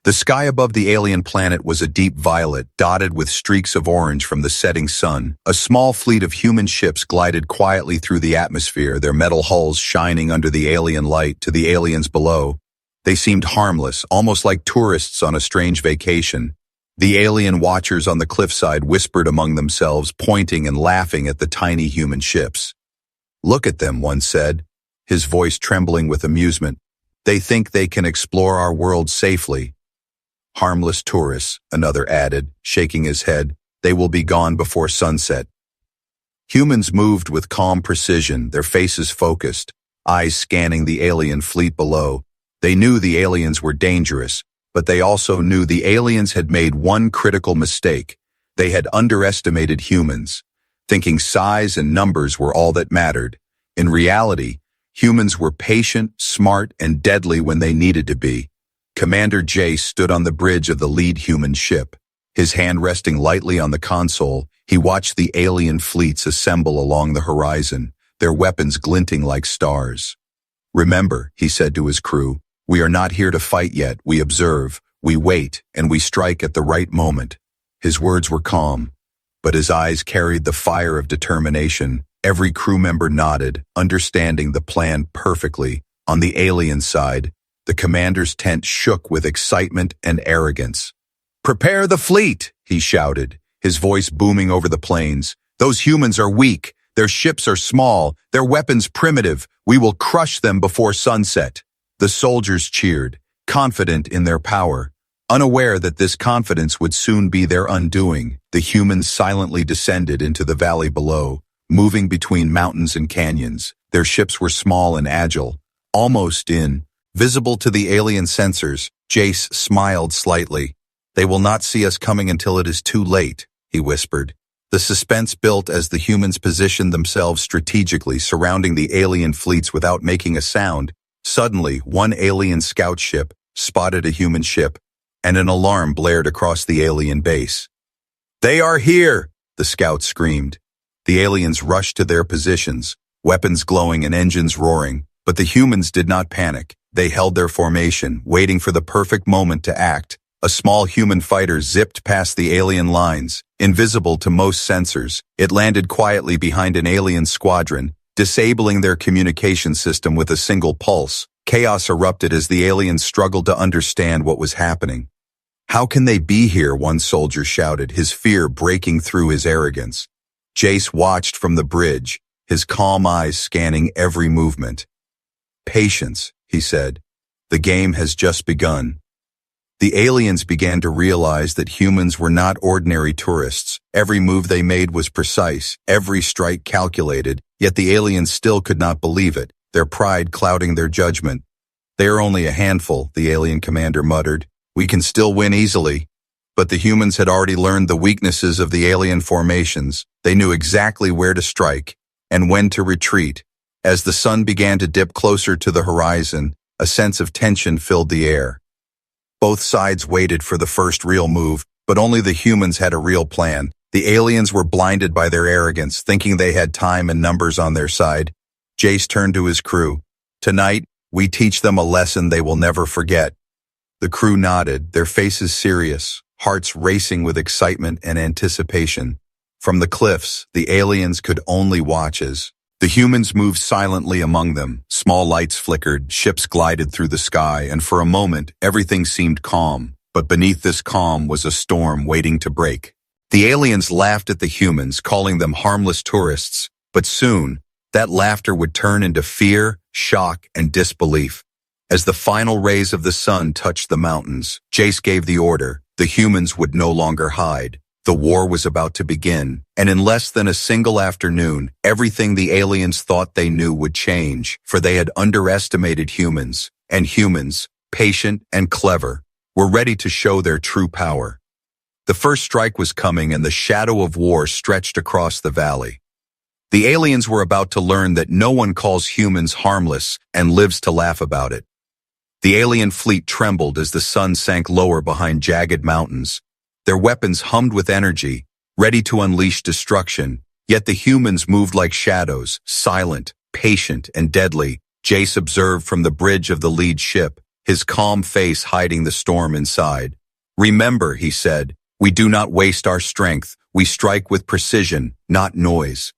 The sky above the alien planet was a deep violet, dotted with streaks of orange from the setting sun. A small fleet of human ships glided quietly through the atmosphere, their metal hulls shining under the alien light. To the aliens below, they seemed harmless, almost like tourists on a strange vacation. The alien watchers on the cliffside whispered among themselves, pointing and laughing at the tiny human ships. "Look at them," one said, his voice trembling with amusement. "They think they can explore our world safely." "Harmless tourists," another added, shaking his head. "They will be gone before sunset." Humans moved with calm precision, their faces focused, eyes scanning the alien fleet below. They knew the aliens were dangerous, but they also knew the aliens had made one critical mistake. They had underestimated humans, thinking size and numbers were all that mattered. In reality, humans were patient, smart, and deadly when they needed to be. Commander Jace stood on the bridge of the lead human ship. His hand resting lightly on the console, he watched the alien fleets assemble along the horizon, their weapons glinting like stars. "Remember," he said to his crew, "we are not here to fight yet. We observe, we wait, and we strike at the right moment." His words were calm, but his eyes carried the fire of determination. Every crew member nodded, understanding the plan perfectly. On the alien side, the commander's tent shook with excitement and arrogance. "Prepare the fleet," he shouted, his voice booming over the plains. "Those humans are weak, their ships are small, their weapons primitive. We will crush them before sunset." The soldiers cheered, confident in their power, unaware that this confidence would soon be their undoing. The humans silently descended into the valley below, moving between mountains and canyons. Their ships were small and agile, almost invisible to the alien sensors. Jace smiled slightly. "They will not see us coming until it is too late," he whispered. The suspense built as the humans positioned themselves strategically, surrounding the alien fleets without making a sound. Suddenly, one alien scout ship spotted a human ship, and an alarm blared across the alien base. "They are here!" the scouts screamed. The aliens rushed to their positions, weapons glowing and engines roaring, but the humans did not panic. They held their formation, waiting for the perfect moment to act. A small human fighter zipped past the alien lines, invisible to most sensors. It landed quietly behind an alien squadron, disabling their communication system with a single pulse. Chaos erupted as the aliens struggled to understand what was happening. "How can they be here?" one soldier shouted, his fear breaking through his arrogance. Jace watched from the bridge, his calm eyes scanning every movement. "Patience," he said. "The game has just begun." The aliens began to realize that humans were not ordinary tourists. Every move they made was precise, every strike calculated, yet the aliens still could not believe it, their pride clouding their judgment. "They are only a handful," the alien commander muttered. "We can still win easily." But the humans had already learned the weaknesses of the alien formations. They knew exactly where to strike and when to retreat. As the sun began to dip closer to the horizon, a sense of tension filled the air. Both sides waited for the first real move, but only the humans had a real plan. The aliens were blinded by their arrogance, thinking they had time and numbers on their side. Jace turned to his crew. "Tonight, we teach them a lesson they will never forget." The crew nodded, their faces serious, hearts racing with excitement and anticipation. From the cliffs, the aliens could only watch as the humans moved silently among them. Small lights flickered, ships glided through the sky, and for a moment, everything seemed calm. But beneath this calm was a storm waiting to break. The aliens laughed at the humans, calling them harmless tourists, but soon, that laughter would turn into fear, shock, and disbelief. As the final rays of the sun touched the mountains, Jace gave the order. The humans would no longer hide. The war was about to begin, and in less than a single afternoon, everything the aliens thought they knew would change, for they had underestimated humans, and humans, patient and clever, were ready to show their true power. The first strike was coming, and the shadow of war stretched across the valley. The aliens were about to learn that no one calls humans harmless and lives to laugh about it. The alien fleet trembled as the sun sank lower behind jagged mountains. Their weapons hummed with energy, ready to unleash destruction, yet the humans moved like shadows, silent, patient, and deadly. Jace observed from the bridge of the lead ship. his calm face hiding the storm inside. "Remember," he said, "we do not waste our strength. We strike with precision, not noise."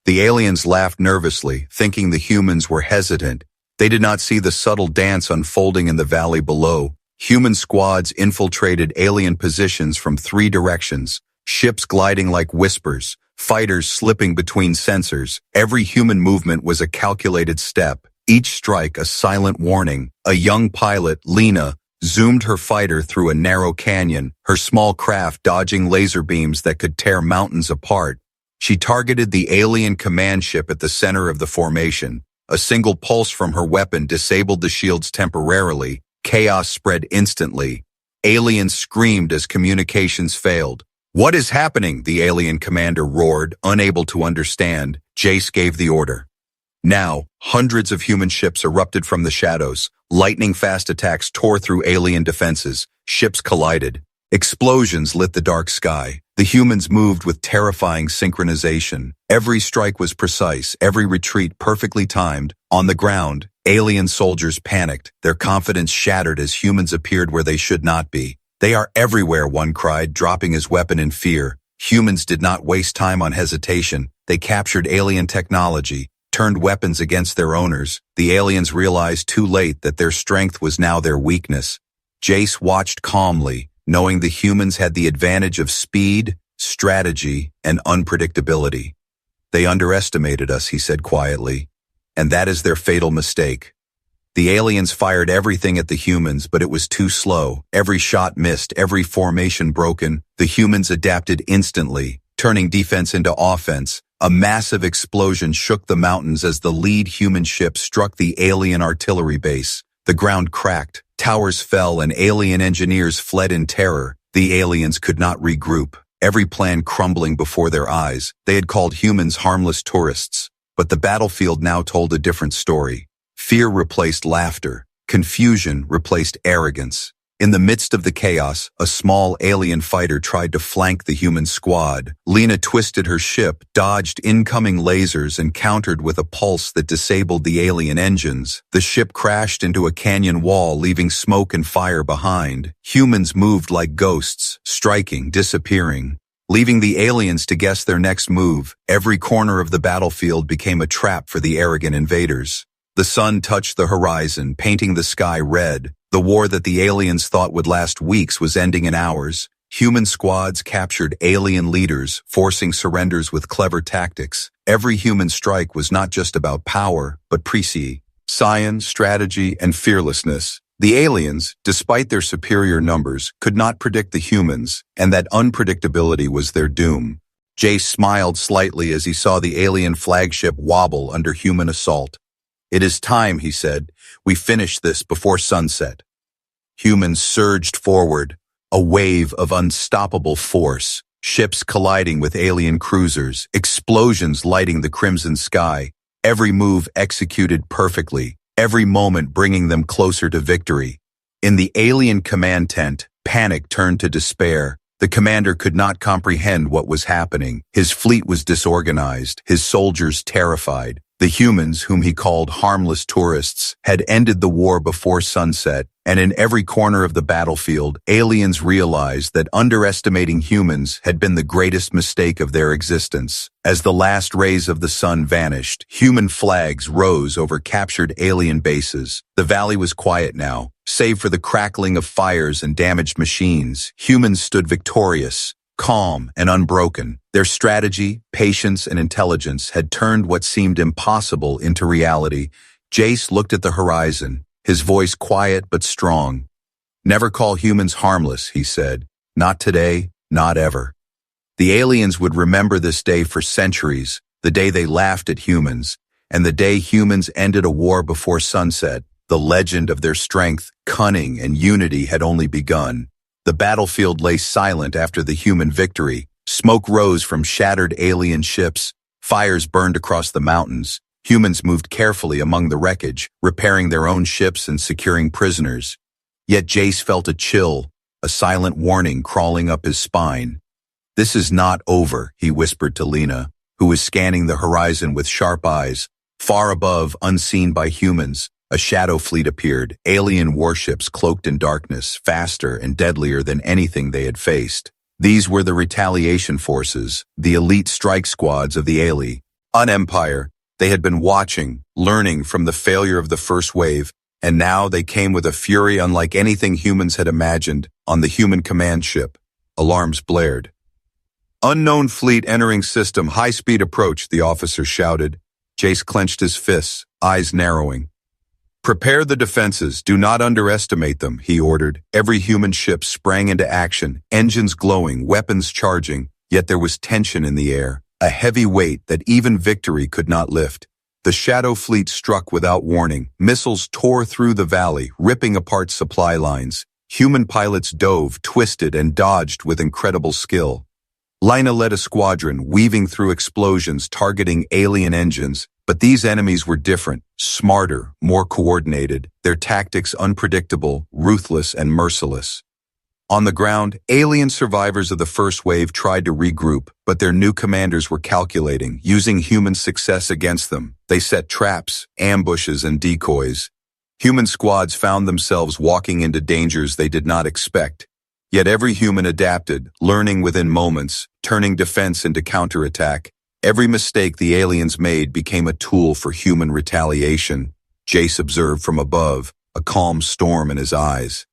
The aliens laughed nervously, thinking the humans were hesitant. They did not see the subtle dance unfolding in the valley below. Human squads infiltrated alien positions from 3 directions, ships gliding like whispers, fighters slipping between sensors. Every human movement was a calculated step, each strike a silent warning. A young pilot, Lena, zoomed her fighter through a narrow canyon, her small craft dodging laser beams that could tear mountains apart. She targeted the alien command ship at the center of the formation. A single pulse from her weapon disabled the shields temporarily. Chaos spread instantly. Aliens screamed as communications failed. "What is happening?" the alien commander roared, unable to understand. Jace gave the order. Now, hundreds of human ships erupted from the shadows. Lightning-fast attacks tore through alien defenses. Ships collided. Explosions lit the dark sky. The humans moved with terrifying synchronization. Every strike was precise, every retreat perfectly timed. On the ground, alien soldiers panicked, their confidence shattered as humans appeared where they should not be. "They are everywhere," one cried, dropping his weapon in fear. Humans did not waste time on hesitation. They captured alien technology, turned weapons against their owners. The aliens realized too late that their strength was now their weakness. Jace watched calmly, knowing the humans had the advantage of speed, strategy, and unpredictability. "They underestimated us," he said quietly, "and that is their fatal mistake." The aliens fired everything at the humans, but it was too slow. Every shot missed, every formation broken. The humans adapted instantly, turning defense into offense. A massive explosion shook the mountains as the lead human ship struck the alien artillery base. The ground cracked, towers fell, and alien engineers fled in terror. The aliens could not regroup, every plan crumbling before their eyes. They had called humans harmless tourists, but the battlefield now told a different story. Fear replaced laughter. Confusion replaced arrogance. In the midst of the chaos, a small alien fighter tried to flank the human squad. Lena twisted her ship, dodged incoming lasers, and countered with a pulse that disabled the alien engines. The ship crashed into a canyon wall, leaving smoke and fire behind. Humans moved like ghosts, striking, disappearing, leaving the aliens to guess their next move. Every corner of the battlefield became a trap for the arrogant invaders. The sun touched the horizon, painting the sky red. The war that the aliens thought would last weeks was ending in hours. Human squads captured alien leaders, forcing surrenders with clever tactics. Every human strike was not just about power, but science, strategy, and fearlessness. The aliens, despite their superior numbers, could not predict the humans, and that unpredictability was their doom. Jace smiled slightly as he saw the alien flagship wobble under human assault. "It is time," he said. "We finish this before sunset." Humans surged forward, a wave of unstoppable force, ships colliding with alien cruisers, explosions lighting the crimson sky, every move executed perfectly, every moment bringing them closer to victory. In the alien command tent, panic turned to despair. The commander could not comprehend what was happening. His fleet was disorganized, his soldiers terrified. The humans, whom he called harmless tourists, had ended the war before sunset, and in every corner of the battlefield, aliens realized that underestimating humans had been the greatest mistake of their existence. As the last rays of the sun vanished, human flags rose over captured alien bases. The valley was quiet now, save for the crackling of fires and damaged machines. Humans stood victorious, calm and unbroken. Their strategy, patience, and intelligence had turned what seemed impossible into reality. Jace looked at the horizon, his voice quiet but strong. "Never call humans harmless," he said. "Not today, not ever." The aliens would remember this day for centuries, the day they laughed at humans, and the day humans ended a war before sunset. The legend of their strength, cunning, and unity had only begun. The battlefield lay silent after the human victory. Smoke rose from shattered alien ships. Fires burned across the mountains. Humans moved carefully among the wreckage, repairing their own ships and securing prisoners. Yet Jace felt a chill, a silent warning crawling up his spine. "This is not over," he whispered to Lena, who was scanning the horizon with sharp eyes. Far above, unseen by humans, A shadow fleet appeared, alien warships cloaked in darkness, faster and deadlier than anything they had faced. These were the retaliation forces, the elite strike squads of the On Empire, they had been watching, learning from the failure of the first wave, and now they came with a fury unlike anything humans had imagined on the human command ship. Alarms blared. "Unknown fleet entering system, high-speed approach," the officer shouted. Jace clenched his fists, eyes narrowing. "Prepare the defenses, do not underestimate them," he ordered. Every human ship sprang into action, engines glowing, weapons charging, yet there was tension in the air, a heavy weight that even victory could not lift. The Shadow Fleet struck without warning. Missiles tore through the valley, ripping apart supply lines. Human pilots dove, twisted, and dodged with incredible skill. Lina led a squadron, weaving through explosions, targeting alien engines. But these enemies were different, smarter, more coordinated, their tactics unpredictable, ruthless, and merciless. On the ground, alien survivors of the first wave tried to regroup, but their new commanders were calculating, using human success against them. They set traps, ambushes, and decoys. Human squads found themselves walking into dangers they did not expect. Yet every human adapted, learning within moments, turning defense into counterattack. Every mistake the aliens made became a tool for human retaliation. Jace observed from above, a calm storm in his eyes.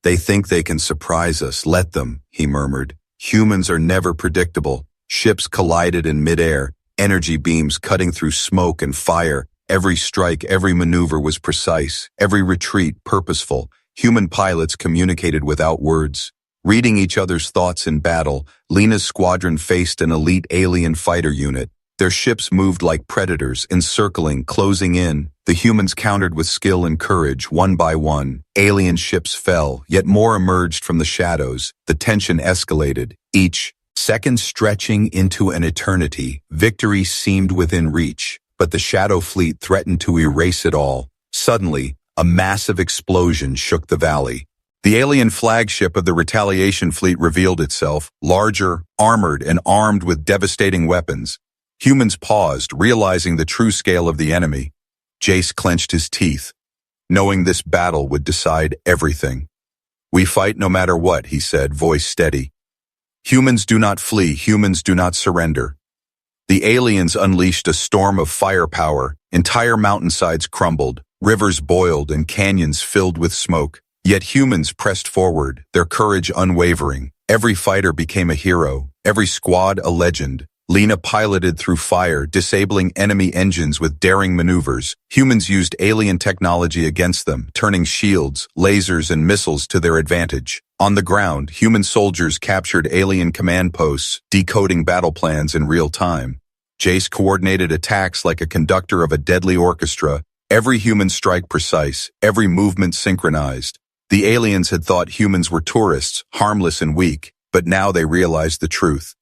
"They think they can surprise us, let them," he murmured. "Humans are never predictable." Ships collided in midair, energy beams cutting through smoke and fire. Every strike, every maneuver was precise, every retreat purposeful. Human pilots communicated without words. Reading each other's thoughts in battle, Lina's squadron faced an elite alien fighter unit. Their ships moved like predators, encircling, closing in. The humans countered with skill and courage, one by one. Alien ships fell, yet more emerged from the shadows. The tension escalated, each second stretching into an eternity. Victory seemed within reach, but the Shadow Fleet threatened to erase it all. Suddenly, a massive explosion shook the valley. The alien flagship of the Retaliation Fleet revealed itself, larger, armored, and armed with devastating weapons. Humans paused, realizing the true scale of the enemy. Jace clenched his teeth, knowing this battle would decide everything. "We fight no matter what," he said, voice steady. "Humans do not flee, humans do not surrender." The aliens unleashed a storm of firepower. Entire mountainsides crumbled, rivers boiled, and canyons filled with smoke. Yet humans pressed forward, their courage unwavering. Every fighter became a hero, every squad a legend. Lina piloted through fire, disabling enemy engines with daring maneuvers. Humans used alien technology against them, turning shields, lasers, and missiles to their advantage. On the ground, human soldiers captured alien command posts, decoding battle plans in real time. Jace coordinated attacks like a conductor of a deadly orchestra, every human strike precise, every movement synchronized. The aliens had thought humans were tourists, harmless and weak, but now they realized the truth.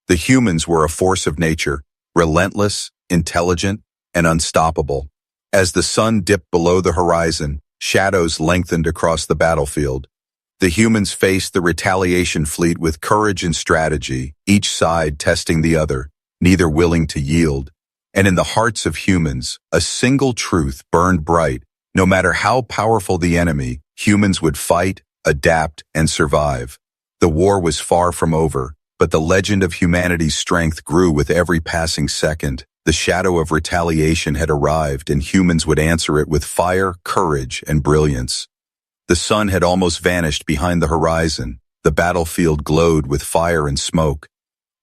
The humans were a force of nature, relentless, intelligent, and unstoppable. As the sun dipped below the horizon, shadows lengthened across the battlefield. The humans faced the Retaliation Fleet with courage and strategy, each side testing the other, neither willing to yield. And in the hearts of humans, a single truth burned bright. No matter how powerful the enemy, humans would fight, adapt, and survive. The war was far from over, but the legend of humanity's strength grew with every passing second. The shadow of retaliation had arrived, and humans would answer it with fire, courage, and brilliance. The sun had almost vanished behind the horizon. The battlefield glowed with fire and smoke.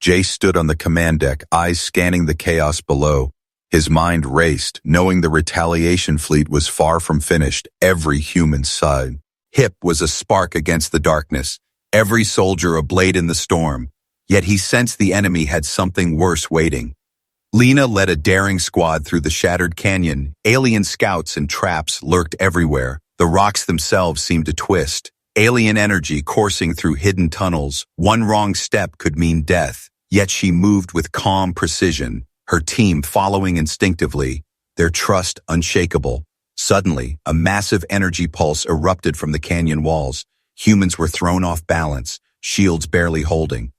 Jace stood on the command deck, eyes scanning the chaos below. His mind raced, knowing the Retaliation Fleet was far from finished, every human side. Hip was a spark against the darkness, every soldier a blade in the storm. Yet he sensed the enemy had something worse waiting. Lina led a daring squad through the shattered canyon. Alien scouts and traps lurked everywhere. The rocks themselves seemed to twist. Alien energy coursing through hidden tunnels. One wrong step could mean death. Yet she moved with calm precision, her team following instinctively, their trust unshakable. Suddenly, a massive energy pulse erupted from the canyon walls. Humans were thrown off balance, shields barely holding.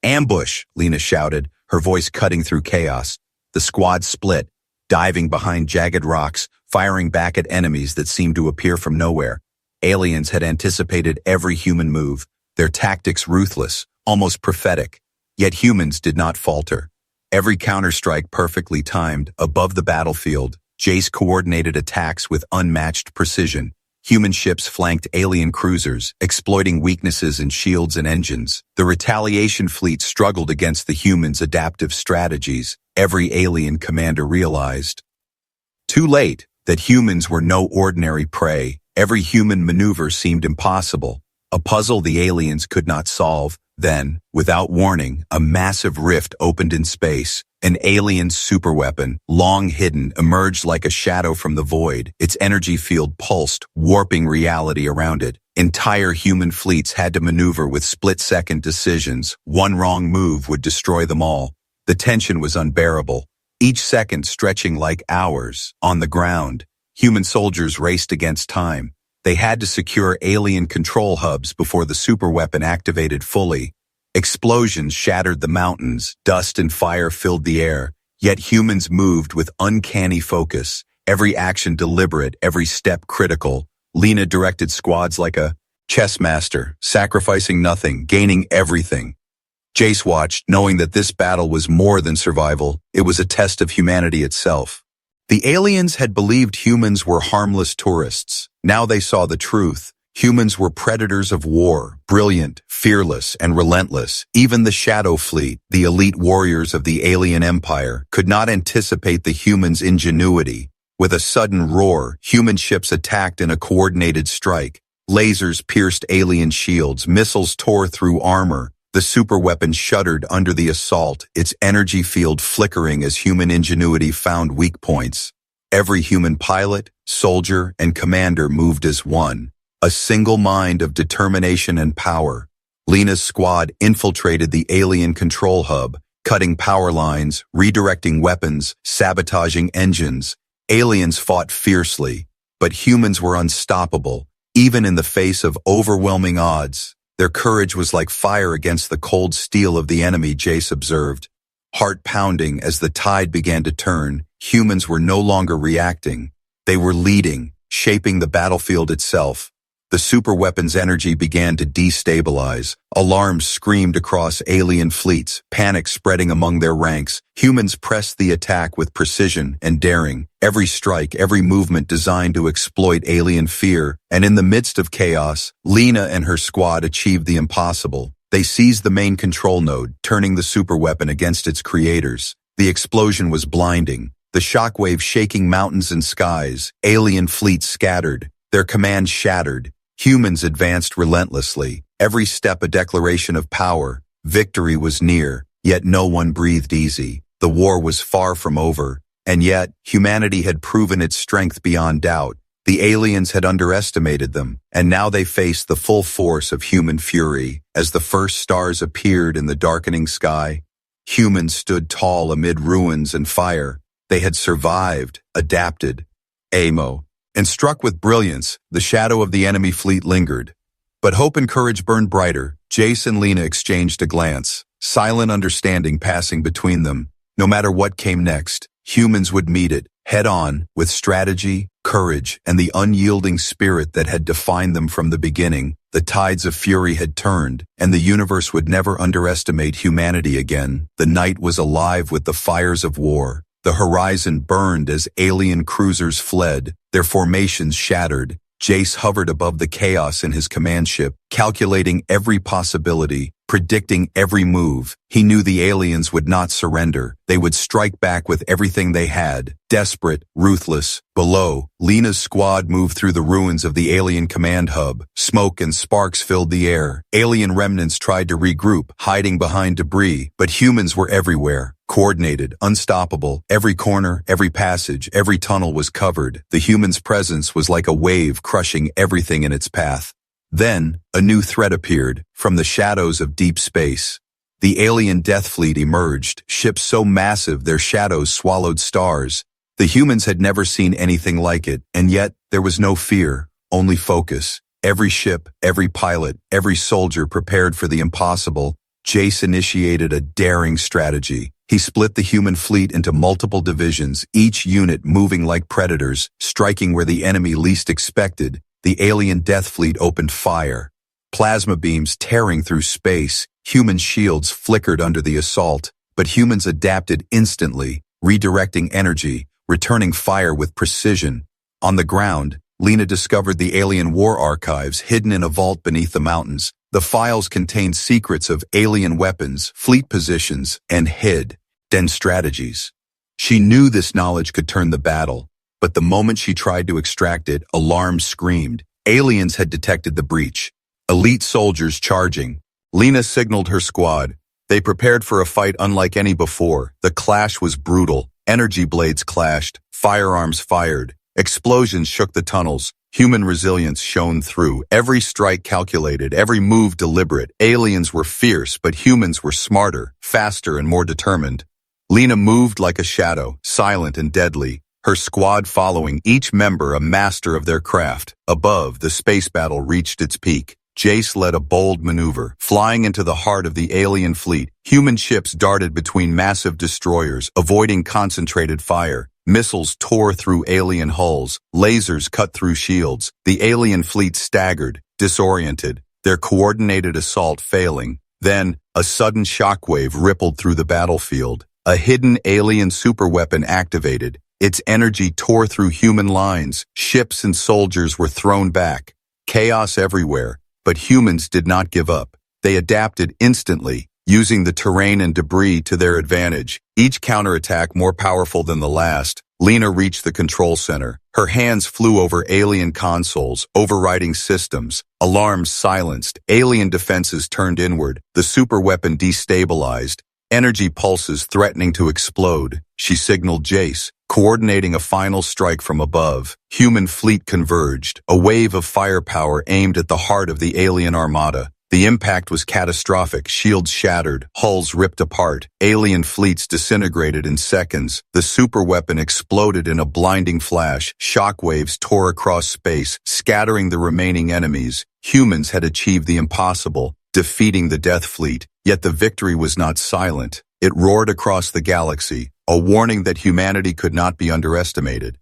"Ambush!" Lina shouted, her voice cutting through chaos. The squad split, diving behind jagged rocks, firing back at enemies that seemed to appear from nowhere. Aliens had anticipated every human move, their tactics ruthless, almost prophetic. Yet humans did not falter. Every counterstrike perfectly timed, above the battlefield, Jace coordinated attacks with unmatched precision. Human ships flanked alien cruisers, exploiting weaknesses in shields and engines. The retaliation fleet struggled against the humans' adaptive strategies. Every alien commander realized, too late, that humans were no ordinary prey. Every human maneuver seemed impossible, a puzzle the aliens could not solve. Then, without warning, a massive rift opened in space. An alien superweapon, long hidden, emerged like a shadow from the void. Its energy field pulsed, warping reality around it. Entire human fleets had to maneuver with split-second decisions. One wrong move would destroy them all. The tension was unbearable, each second stretching like hours. On the ground, human soldiers raced against time. They had to secure alien control hubs before the superweapon activated fully. Explosions shattered the mountains, dust and fire filled the air, yet humans moved with uncanny focus, every action deliberate, every step critical. Lena directed squads like a chess master, sacrificing nothing, gaining everything. Jace watched, knowing that this battle was more than survival, it was a test of humanity itself. The aliens had believed humans were harmless tourists. Now they saw the truth. Humans were predators of war, brilliant, fearless, and relentless. Even the Shadow Fleet, the elite warriors of the alien empire, could not anticipate the humans' ingenuity. With a sudden roar, human ships attacked in a coordinated strike. Lasers pierced alien shields, missiles tore through armor. The superweapon shuddered under the assault, its energy field flickering as human ingenuity found weak points. Every human pilot, soldier, and commander moved as one. A single mind of determination and power. Lena's squad infiltrated the alien control hub, cutting power lines, redirecting weapons, sabotaging engines. Aliens fought fiercely, but humans were unstoppable, even in the face of overwhelming odds. Their courage was like fire against the cold steel of the enemy, Jace observed. Heart pounding as the tide began to turn, humans were no longer reacting. They were leading, shaping the battlefield itself. The superweapon's energy began to destabilize. Alarms screamed across alien fleets, panic spreading among their ranks. Humans pressed the attack with precision and daring. Every strike, every movement designed to exploit alien fear. And in the midst of chaos, Lena and her squad achieved the impossible. They seized the main control node, turning the superweapon against its creators. The explosion was blinding, the shockwave shaking mountains and skies. Alien fleets scattered, their commands shattered. Humans advanced relentlessly, every step a declaration of power. Victory was near, yet no one breathed easy. The war was far from over, and yet humanity had proven its strength beyond doubt. The aliens had underestimated them, and now they faced the full force of human fury. As the first stars appeared in the darkening sky, humans stood tall amid ruins and fire. They had survived, adapted, and struck with brilliance, the shadow of the enemy fleet lingered. But hope and courage burned brighter. Jace and Lena exchanged a glance, silent understanding passing between them. No matter what came next, humans would meet it, head-on, with strategy, courage, and the unyielding spirit that had defined them from the beginning. The tides of fury had turned, and the universe would never underestimate humanity again. The night was alive with the fires of war. The horizon burned as alien cruisers fled, their formations shattered. Jace hovered above the chaos in his command ship, calculating every possibility, predicting every move. He knew the aliens would not surrender. They would strike back with everything they had, desperate, ruthless. Below, Lena's squad moved through the ruins of the alien command hub. Smoke and sparks filled the air. Alien remnants tried to regroup, hiding behind debris, but humans were everywhere. Coordinated, unstoppable, every corner, every passage, every tunnel was covered. The human's presence was like a wave crushing everything in its path. Then, a new threat appeared, from the shadows of deep space. The alien death fleet emerged, ships so massive their shadows swallowed stars. The humans had never seen anything like it, and yet there was no fear, only focus. Every ship, every pilot, every soldier prepared for the impossible. Jace initiated a daring strategy. He split the human fleet into multiple divisions, each unit moving like predators, striking where the enemy least expected. The alien death fleet opened fire. Plasma beams tearing through space, human shields flickered under the assault, but humans adapted instantly, redirecting energy, returning fire with precision. On the ground, Lena discovered the alien war archives hidden in a vault beneath the mountains. The files contained secrets of alien weapons, fleet positions, and hidden strategies. She knew this knowledge could turn the battle, but the moment she tried to extract it, alarms screamed. Aliens had detected the breach. Elite soldiers charging. Lena signaled her squad. They prepared for a fight unlike any before. The clash was brutal. Energy blades clashed. Firearms fired. Explosions shook the tunnels. Human resilience shone through. Every strike calculated, every move deliberate. Aliens were fierce, but humans were smarter, faster, and more determined. Lena moved like a shadow, silent and deadly, her squad following, each member a master of their craft. Above, the space battle reached its peak. Jace led a bold maneuver, flying into the heart of the alien fleet. Human ships darted between massive destroyers, avoiding concentrated fire. Missiles tore through alien hulls, lasers cut through shields. The alien fleet staggered, disoriented, their coordinated assault failing. Then, a sudden shockwave rippled through the battlefield. A hidden alien superweapon activated. Its energy tore through human lines. Ships and soldiers were thrown back. Chaos everywhere, but humans did not give up. They adapted instantly, using the terrain and debris to their advantage. Each counterattack more powerful than the last. Lena reached the control center. Her hands flew over alien consoles, overriding systems. Alarms silenced. Alien defenses turned inward. The superweapon destabilized. Energy pulses threatening to explode. She signaled Jace, coordinating a final strike from above. Human fleet converged. A wave of firepower aimed at the heart of the alien armada. The impact was catastrophic. Shields shattered, hulls ripped apart, alien fleets disintegrated in seconds. The superweapon exploded in a blinding flash. Shockwaves tore across space, scattering the remaining enemies. Humans had achieved the impossible, defeating the Death Fleet. Yet the victory was not silent. It roared across the galaxy, a warning that humanity could not be underestimated.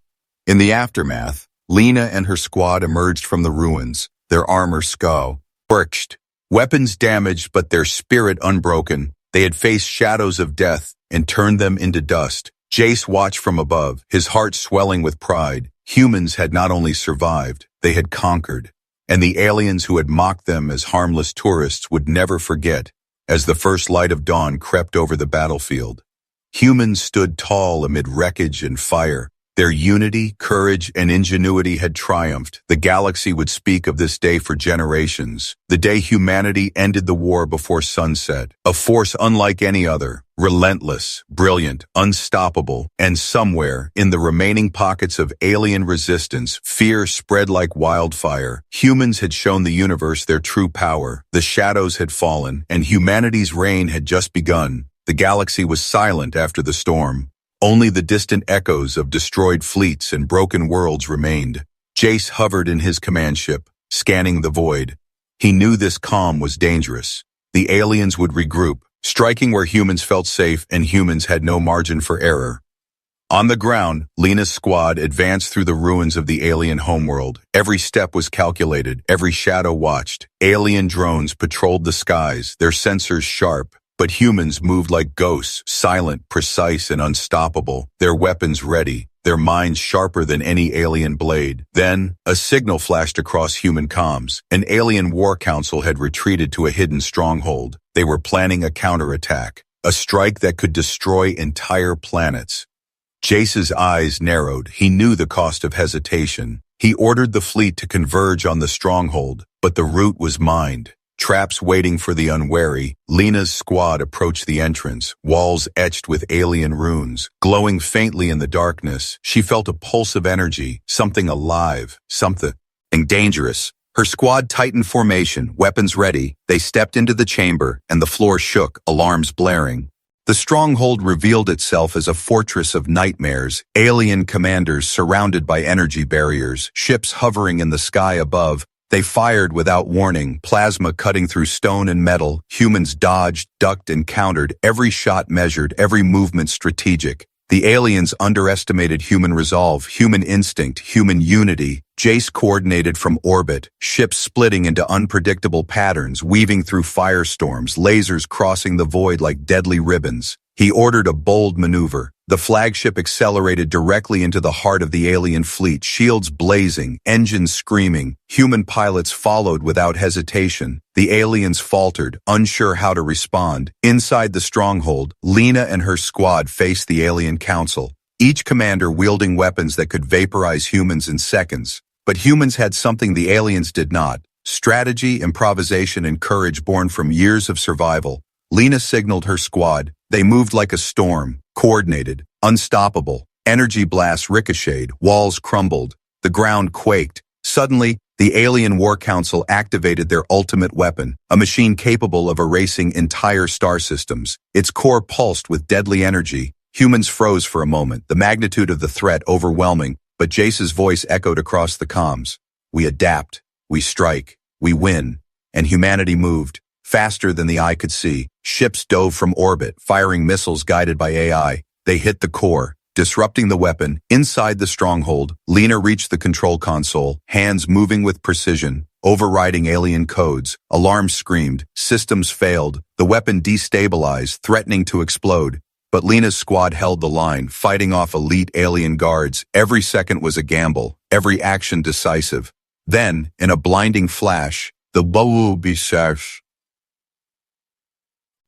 In the aftermath, Lena and her squad emerged from the ruins, their armor scorched. Weapons damaged, but their spirit unbroken. They had faced shadows of death and turned them into dust. Jace watched from above, his heart swelling with pride. Humans had not only survived, they had conquered. And the aliens who had mocked them as harmless tourists would never forget. As the first light of dawn crept over the battlefield, humans stood tall amid wreckage and fire. Their unity, courage, and ingenuity had triumphed. The galaxy would speak of this day for generations, the day humanity ended the war before sunset. A force unlike any other, relentless, brilliant, unstoppable, and somewhere, in the remaining pockets of alien resistance, fear spread like wildfire. Humans had shown the universe their true power. The shadows had fallen, and humanity's reign had just begun. The galaxy was silent after the storm. Only the distant echoes of destroyed fleets and broken worlds remained. Jace hovered in his command ship, scanning the void. He knew this calm was dangerous. The aliens would regroup, striking where humans felt safe and humans had no margin for error. On the ground, Lena's squad advanced through the ruins of the alien homeworld. Every step was calculated, every shadow watched. Alien drones patrolled the skies, their sensors sharp. But humans moved like ghosts, silent, precise, and unstoppable, their weapons ready, their minds sharper than any alien blade. Then, a signal flashed across human comms. An alien war council had retreated to a hidden stronghold. They were planning a counterattack, a strike that could destroy entire planets. Jace's eyes narrowed. He knew the cost of hesitation. He ordered the fleet to converge on the stronghold, but the route was mined. Traps waiting for the unwary, Lena's squad approached the entrance, walls etched with alien runes. Glowing faintly in the darkness, she felt a pulse of energy, something alive, something dangerous. Her squad tightened formation, weapons ready. They stepped into the chamber, and the floor shook, alarms blaring. The stronghold revealed itself as a fortress of nightmares, alien commanders surrounded by energy barriers, ships hovering in the sky above. They fired without warning, plasma cutting through stone and metal. Humans dodged, ducked, and countered, every shot measured, every movement strategic. The aliens underestimated human resolve, human instinct, human unity. Jace coordinated from orbit, ships splitting into unpredictable patterns, weaving through firestorms, lasers crossing the void like deadly ribbons. He ordered a bold maneuver. The flagship accelerated directly into the heart of the alien fleet, shields blazing, engines screaming. Human pilots followed without hesitation. The aliens faltered, unsure how to respond. Inside the stronghold, Lena and her squad faced the alien council, each commander wielding weapons that could vaporize humans in seconds. But humans had something the aliens did not: strategy, improvisation, and courage born from years of survival. Lena signaled her squad. They moved like a storm, coordinated, unstoppable. Energy blasts ricocheted, walls crumbled, the ground quaked. Suddenly, the Alien War Council activated their ultimate weapon, a machine capable of erasing entire star systems. Its core pulsed with deadly energy. Humans froze for a moment, the magnitude of the threat overwhelming, but Jace's voice echoed across the comms. We adapt, we strike, we win. And humanity moved, faster than the eye could see. Ships dove from orbit, firing missiles guided by AI. They hit the core, disrupting the weapon. Inside the stronghold, Lena reached the control console, hands moving with precision, overriding alien codes. Alarms screamed, systems failed, the weapon destabilized, threatening to explode. But Lena's squad held the line, fighting off elite alien guards. Every second was a gamble, every action decisive. Then, in a blinding flash, the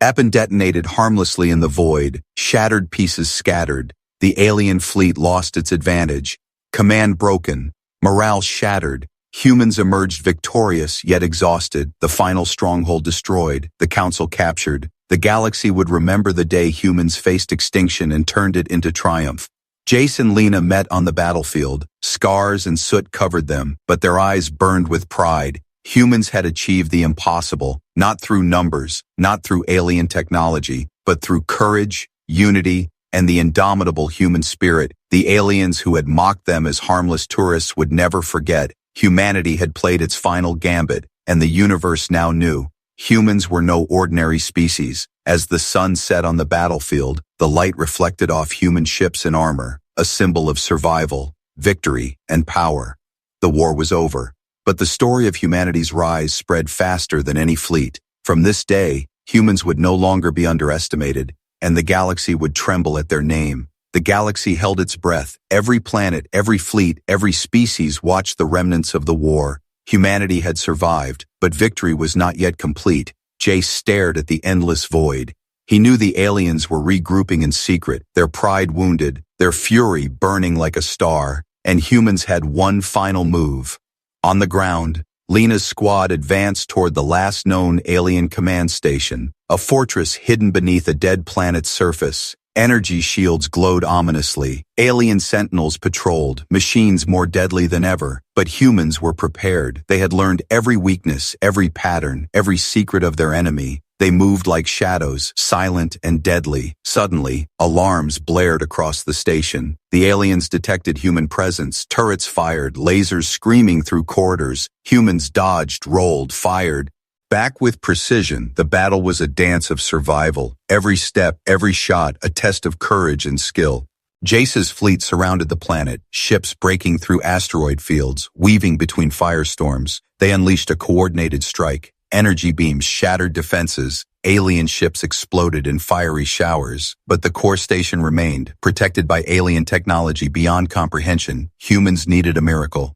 weapon detonated harmlessly in the void, shattered pieces scattered. The alien fleet lost its advantage. Command broken, morale shattered. Humans emerged victorious, yet exhausted. The final stronghold destroyed, the council captured. The galaxy would remember the day humans faced extinction and turned it into triumph. Jace and Lena met on the battlefield. Scars and soot covered them, but their eyes burned with pride. Humans had achieved the impossible, not through numbers, not through alien technology, but through courage, unity, and the indomitable human spirit. The aliens who had mocked them as harmless tourists would never forget. Humanity had played its final gambit, and the universe now knew. Humans were no ordinary species. As the sun set on the battlefield, the light reflected off human ships and armor, a symbol of survival, victory, and power. The war was over. But the story of humanity's rise spread faster than any fleet. From this day, humans would no longer be underestimated, and the galaxy would tremble at their name. The galaxy held its breath. Every planet, every fleet, every species watched the remnants of the war. Humanity had survived, but victory was not yet complete. Jace stared at the endless void. He knew the aliens were regrouping in secret, their pride wounded, their fury burning like a star, and humans had one final move. On the ground, Lena's squad advanced toward the last known alien command station, a fortress hidden beneath a dead planet's surface. Energy shields glowed ominously. Alien sentinels patrolled, machines more deadly than ever. But humans were prepared. They had learned every weakness, every pattern, every secret of their enemy. They moved like shadows, silent and deadly. Suddenly, alarms blared across the station. The aliens detected human presence, turrets fired, lasers screaming through corridors. Humans dodged, rolled, fired. Back with precision, the battle was a dance of survival. Every step, every shot, a test of courage and skill. Jace's fleet surrounded the planet, ships breaking through asteroid fields, weaving between firestorms. They unleashed a coordinated strike. Energy beams shattered defenses. Alien ships exploded in fiery showers. But the core station remained, protected by alien technology beyond comprehension. Humans needed a miracle.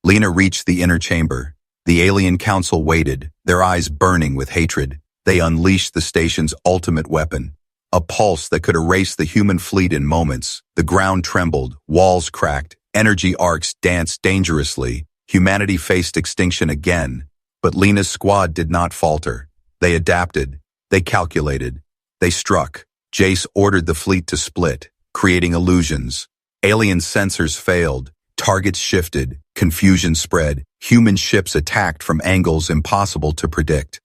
Lena reached the inner chamber. The alien council waited, their eyes burning with hatred. They unleashed the station's ultimate weapon, a pulse that could erase the human fleet in moments. The ground trembled, walls cracked, energy arcs danced dangerously. Humanity faced extinction again. But Lena's squad did not falter. They adapted. They calculated. They struck. Jace ordered the fleet to split, creating illusions. Alien sensors failed. Targets shifted. Confusion spread. Human ships attacked from angles impossible to predict.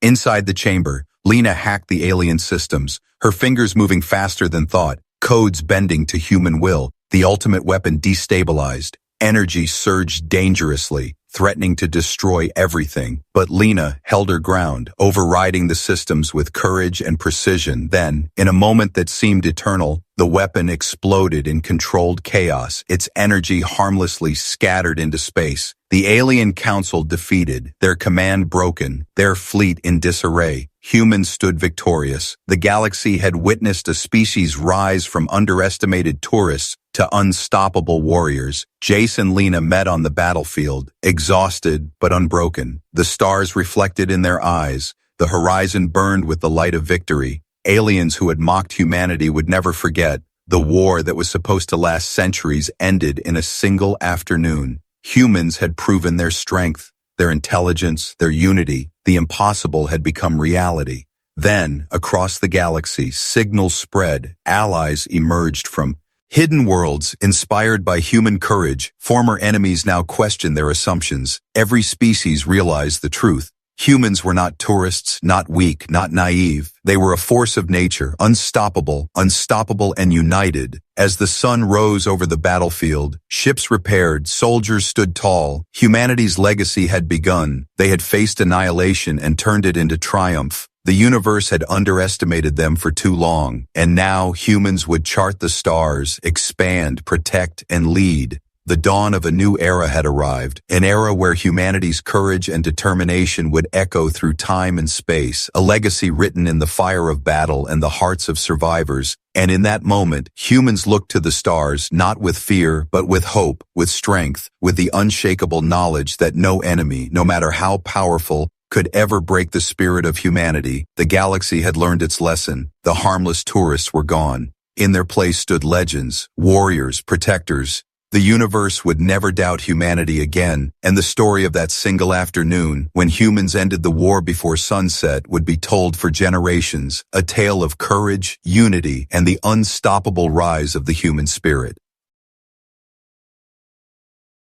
Inside the chamber, Lena hacked the alien systems, her fingers moving faster than thought, codes bending to human will. The ultimate weapon destabilized. Energy surged dangerously. threatening to destroy everything. But Lena held her ground, overriding the systems with courage and precision. Then, in a moment that seemed eternal, the weapon exploded in controlled chaos, its energy harmlessly scattered into space. The alien council defeated, their command broken, their fleet in disarray. Humans stood victorious. The galaxy had witnessed a species rise from underestimated tourists to unstoppable warriors. Jace and Lena met on the battlefield, exhausted but unbroken. The stars reflected in their eyes. The horizon burned with the light of victory. Aliens who had mocked humanity would never forget. The war that was supposed to last centuries ended in a single afternoon. Humans had proven their strength, their intelligence, their unity. The impossible had become reality. Then, across the galaxy, signals spread. Allies emerged from hidden worlds, inspired by human courage. Former enemies now questioned their assumptions. Every species realized the truth. Humans were not tourists, not weak, not naive. They were a force of nature, unstoppable and united. As the sun rose over the battlefield, ships repaired, soldiers stood tall. Humanity's legacy had begun. They had faced annihilation and turned it into triumph. The universe had underestimated them for too long, and now humans would chart the stars, expand, protect, and lead. The dawn of a new era had arrived, an era where humanity's courage and determination would echo through time and space, a legacy written in the fire of battle and the hearts of survivors. And in that moment, humans looked to the stars, not with fear, but with hope, with strength, with the unshakable knowledge that no enemy, no matter how powerful, could ever break the spirit of humanity. The galaxy had learned its lesson. The harmless tourists were gone. In their place stood legends, warriors, protectors. The universe would never doubt humanity again, and the story of that single afternoon, when humans ended the war before sunset, would be told for generations, a tale of courage, unity, and the unstoppable rise of the human spirit.